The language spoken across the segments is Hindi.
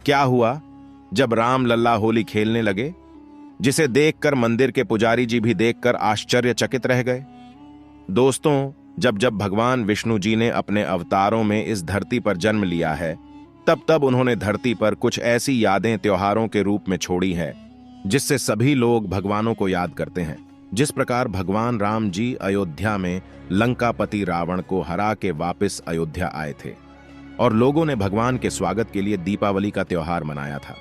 क्या हुआ जब राम लल्ला होली खेलने लगे, जिसे देखकर मंदिर के पुजारी जी भी देखकर आश्चर्यचकित रह गए। दोस्तों, जब जब भगवान विष्णु जी ने अपने अवतारों में इस धरती पर जन्म लिया है, तब तब उन्होंने धरती पर कुछ ऐसी यादें त्योहारों के रूप में छोड़ी है जिससे सभी लोग भगवानों को याद करते हैं। जिस प्रकार भगवान राम जी अयोध्या में लंकापति रावण को हरा के वापस अयोध्या आए थे और लोगों ने भगवान के स्वागत के लिए दीपावली का त्योहार मनाया था,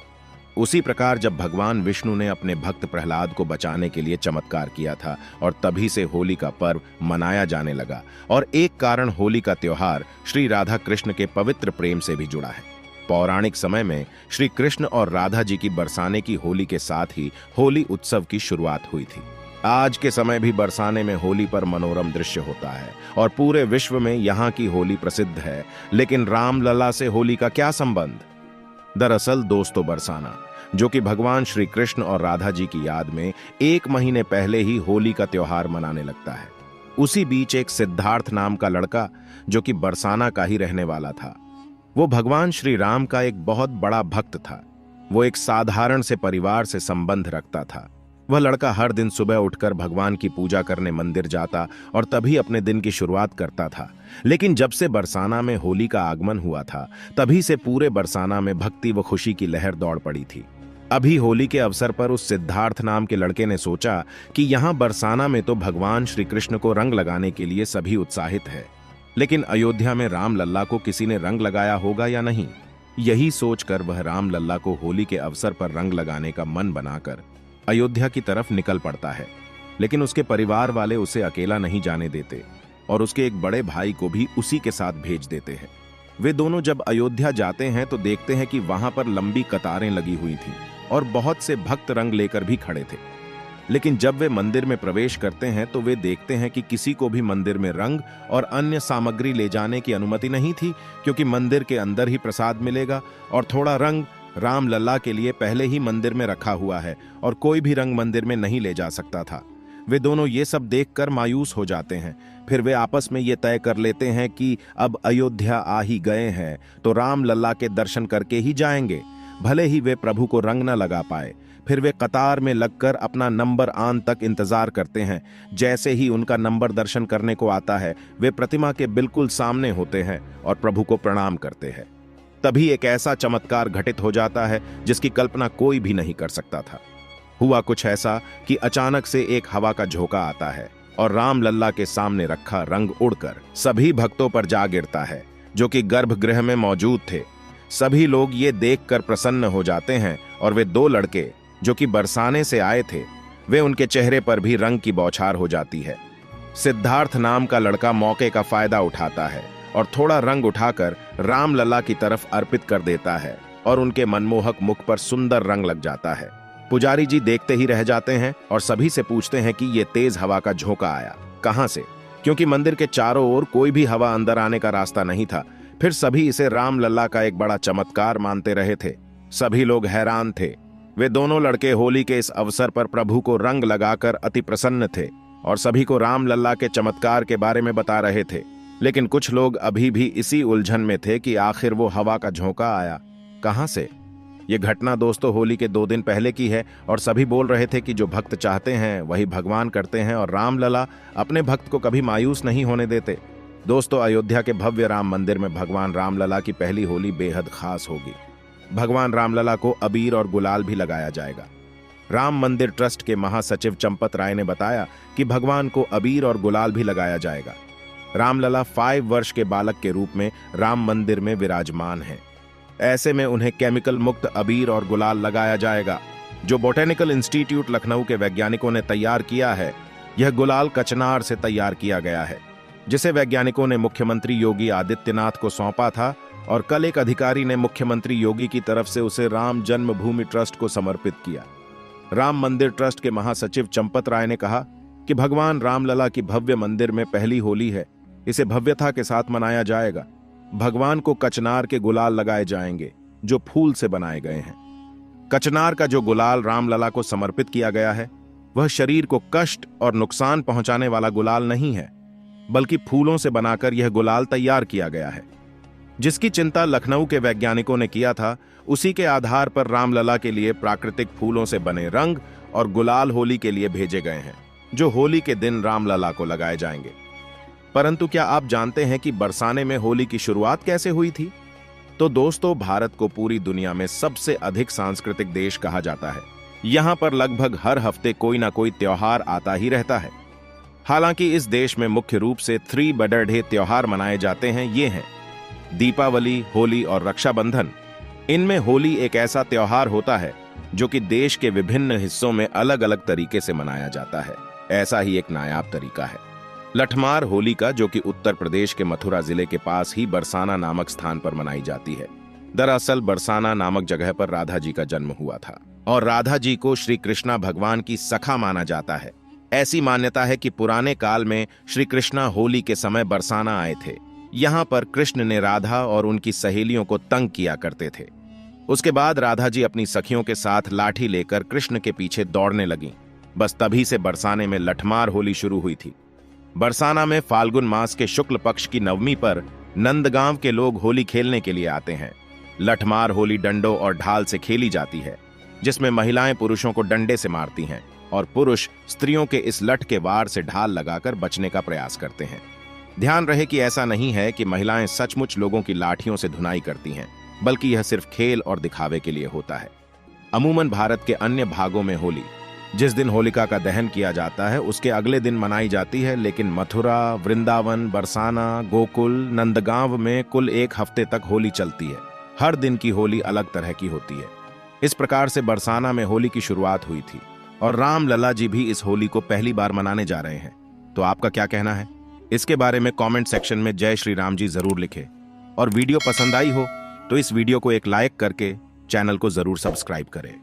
उसी प्रकार जब भगवान विष्णु ने अपने भक्त प्रहलाद को बचाने के लिए चमत्कार किया था और तभी से होली का पर्व मनाया जाने लगा। और एक कारण होली का त्योहार श्री राधा कृष्ण के पवित्र प्रेम से भी जुड़ा है। पौराणिक समय में श्री कृष्ण और राधा जी की बरसाने की होली के साथ ही होली उत्सव की शुरुआत हुई थी। आज के समय भी बरसाने में होली पर मनोरम दृश्य होता है और पूरे विश्व में यहाँ की होली प्रसिद्ध है। लेकिन रामलला से होली का क्या संबंध? दरअसल दोस्तों, बरसाना, जो कि भगवान श्री कृष्ण और राधा जी की याद में 1 महीने पहले ही होली का त्योहार मनाने लगता है। उसी बीच एक सिद्धार्थ नाम का लड़का, जो कि बरसाना का ही रहने वाला था, वो भगवान श्री राम का एक बहुत बड़ा भक्त था। वो एक साधारण से परिवार से संबंध रखता था। वह लड़का हर दिन सुबह उठकर भगवान की पूजा करने मंदिर जाता और तभी अपने दिन की शुरुआत करता था। लेकिन जब से बरसाना में होली का आगमन हुआ था, तभी से पूरे बरसाना में भक्ति व खुशी की लहर दौड़ पड़ी थी। अभी होली के अवसर पर उस सिद्धार्थ नाम के लड़के ने सोचा कि यहाँ बरसाना में तो भगवान श्री कृष्ण को रंग लगाने के लिए सभी उत्साहित है, लेकिन अयोध्या में राम लल्ला को किसी ने रंग लगाया होगा या नहीं। यही सोचकर वह राम लल्ला को होली के अवसर पर रंग लगाने का मन बनाकर अयोध्या की तरफ निकल पड़ता है। लेकिन उसके परिवार वाले उसे अकेला नहीं जाने देते और उसके एक बड़े भाई को भी उसी के साथ भेज देते हैं। वे दोनों जब अयोध्या जाते हैं तो देखते हैं कि वहां पर लंबी कतारें लगी हुई थीं और बहुत से भक्त रंग लेकर भी खड़े थे। लेकिन जब वे मंदिर में प्रवेश करते हैं तो वे देखते हैं कि किसी को भी मंदिर में रंग और अन्य सामग्री ले जाने की अनुमति नहीं थी, क्योंकि मंदिर के अंदर ही प्रसाद मिलेगा और थोड़ा रंग राम लल्ला के लिए पहले ही मंदिर में रखा हुआ है और कोई भी रंग मंदिर में नहीं ले जा सकता था। वे दोनों ये सब देखकर मायूस हो जाते हैं। फिर वे आपस में ये तय कर लेते हैं कि अब अयोध्या आ ही गए हैं तो राम लल्ला के दर्शन करके ही जाएंगे, भले ही वे प्रभु को रंग न लगा पाए। फिर वे कतार में लगकर अपना नंबर आने तक इंतजार करते हैं। जैसे ही उनका नंबर दर्शन करने को आता है, वे प्रतिमा के बिल्कुल सामने होते हैं और प्रभु को प्रणाम करते हैं। तभी एक ऐसा चमत्कार घटित हो जाता है जिसकी कल्पना कोई भी नहीं कर सकता था। हुआ कुछ ऐसा कि अचानक से एक हवा का झोंका आता है और राम लल्ला के सामने रखा रंग उड़कर सभी भक्तों पर जा गिरता है, जो कि गर्भगृह में मौजूद थे। सभी लोग ये देखकर प्रसन्न हो जाते हैं और वे 2 लड़के जो कि बरसाने से आए थे, वे उनके चेहरे पर भी रंग की बौछार हो जाती है। सिद्धार्थ नाम का लड़का मौके का फायदा उठाता है और थोड़ा रंग उठाकर राम लल्ला की तरफ अर्पित कर देता है और उनके मनमोहक मुख पर सुंदर रंग लग जाता है। पुजारी जी देखते ही रह जाते हैं और सभी से पूछते हैं कि ये तेज हवा का झोंका आया कहां से, क्योंकि मंदिर के चारों ओर कोई भी हवा अंदर आने का रास्ता नहीं था। फिर सभी इसे राम लल्ला का एक बड़ा चमत्कार मानते रहे थे। सभी लोग हैरान थे। वे दोनों लड़के होली के इस अवसर पर प्रभु को रंग लगाकर अति प्रसन्न थे और सभी को राम लल्ला के चमत्कार के बारे में बता रहे थे। लेकिन कुछ लोग अभी भी इसी उलझन में थे कि आखिर वो हवा का झोंका आया कहां से। ये घटना दोस्तों होली के 2 दिन पहले की है और सभी बोल रहे थे कि जो भक्त चाहते हैं वही भगवान करते हैं और राम लल्ला अपने भक्त को कभी मायूस नहीं होने देते। दोस्तों, अयोध्या के भव्य राम मंदिर में भगवान राम लल्ला की पहली होली बेहद खास होगी। भगवान राम लल्ला को अबीर और गुलाल भी लगाया जाएगा। राम मंदिर ट्रस्ट के महासचिव चंपत राय ने बताया कि भगवान को अबीर और गुलाल भी लगाया जाएगा। रामलला 5 वर्ष के बालक के रूप में राम मंदिर में विराजमान है। ऐसे में उन्हें केमिकल मुक्त अबीर और गुलाल लगाया जाएगा, जो बोटेनिकल इंस्टीट्यूट लखनऊ के वैज्ञानिकों ने तैयार किया है। यह गुलाल कचनार से तैयार किया गया है, जिसे वैज्ञानिकों ने मुख्यमंत्री योगी आदित्यनाथ को सौंपा था और कल एक अधिकारी ने मुख्यमंत्री योगी की तरफ से उसे राम जन्मभूमि ट्रस्ट को समर्पित किया। राम मंदिर ट्रस्ट के महासचिव चंपत राय ने कहा कि भगवान रामलला की भव्य मंदिर में पहली होली है, इसे भव्यता के साथ मनाया जाएगा। भगवान को कचनार के गुलाल लगाए जाएंगे जो फूल से बनाए गए हैं। कचनार का जो गुलाल रामलला को समर्पित किया गया है वह शरीर को कष्ट और नुकसान पहुंचाने वाला गुलाल नहीं है, बल्कि फूलों से बनाकर यह गुलाल तैयार किया गया है। जिसकी चिंता लखनऊ के वैज्ञानिकों ने किया था, उसी के आधार पर रामलला के लिए प्राकृतिक फूलों से बने रंग और गुलाल होली के लिए भेजे गए हैं, जो होली के दिन रामलला को लगाए जाएंगे। परंतु क्या आप जानते हैं कि बरसाने में होली की शुरुआत कैसे हुई थी? तो दोस्तों, भारत को पूरी दुनिया में सबसे अधिक सांस्कृतिक देश कहा जाता है। यहाँ पर लगभग हर हफ्ते कोई ना कोई त्योहार आता ही रहता है। हालांकि इस देश में मुख्य रूप से 3 बड़े त्योहार मनाए जाते हैं। ये हैं दीपावली, होली और रक्षाबंधन। इनमें होली एक ऐसा त्योहार होता है जो कि देश के विभिन्न हिस्सों में अलग अलग तरीके से मनाया जाता है। ऐसा ही एक नायाब तरीका है लठमार होली का, जो कि उत्तर प्रदेश के मथुरा जिले के पास ही बरसाना नामक स्थान पर मनाई जाती है। दरअसल बरसाना नामक जगह पर राधा जी का जन्म हुआ था और राधा जी को श्री कृष्णा भगवान की सखा माना जाता है। ऐसी मान्यता है कि पुराने काल में श्री कृष्णा होली के समय बरसाना आए थे। यहाँ पर कृष्ण ने राधा और उनकी सहेलियों को तंग किया करते थे। उसके बाद राधा जी अपनी सखियों के साथ लाठी लेकर कृष्ण के पीछे दौड़ने लगीं। बस तभी से बरसाने में लठमार होली शुरू हुई थी। बरसाना में फाल्गुन मास के शुक्ल पक्ष की नवमी पर नंदगांव के लोग होली खेलने के लिए आते हैं। लठमार होली डंडों और ढाल से खेली जाती है, जिसमें महिलाएं पुरुषों को डंडे से मारती हैं और पुरुष स्त्रियों के इस लठ के वार से ढाल लगाकर बचने का प्रयास करते हैं। ध्यान रहे कि ऐसा नहीं है कि महिलाएं सचमुच लोगों की लाठियों से धुनाई करती हैं, बल्कि यह सिर्फ खेल और दिखावे के लिए होता है। अमूमन भारत के अन्य भागों में होली, जिस दिन होलिका का दहन किया जाता है, उसके अगले दिन मनाई जाती है, लेकिन मथुरा, वृंदावन, बरसाना, गोकुल, नंदगांव में कुल 1 हफ्ते तक होली चलती है। हर दिन की होली अलग तरह की होती है। इस प्रकार से बरसाना में होली की शुरुआत हुई थी और रामलला जी भी इस होली को पहली बार मनाने जा रहे हैं। तो आपका क्या कहना है? इसके बारे में कमेंट सेक्शन में जय श्री राम जी जरूर लिखें। और वीडियो पसंद आई हो तो इस वीडियो को एक लाइक करके चैनल को जरूर सब्सक्राइब करें।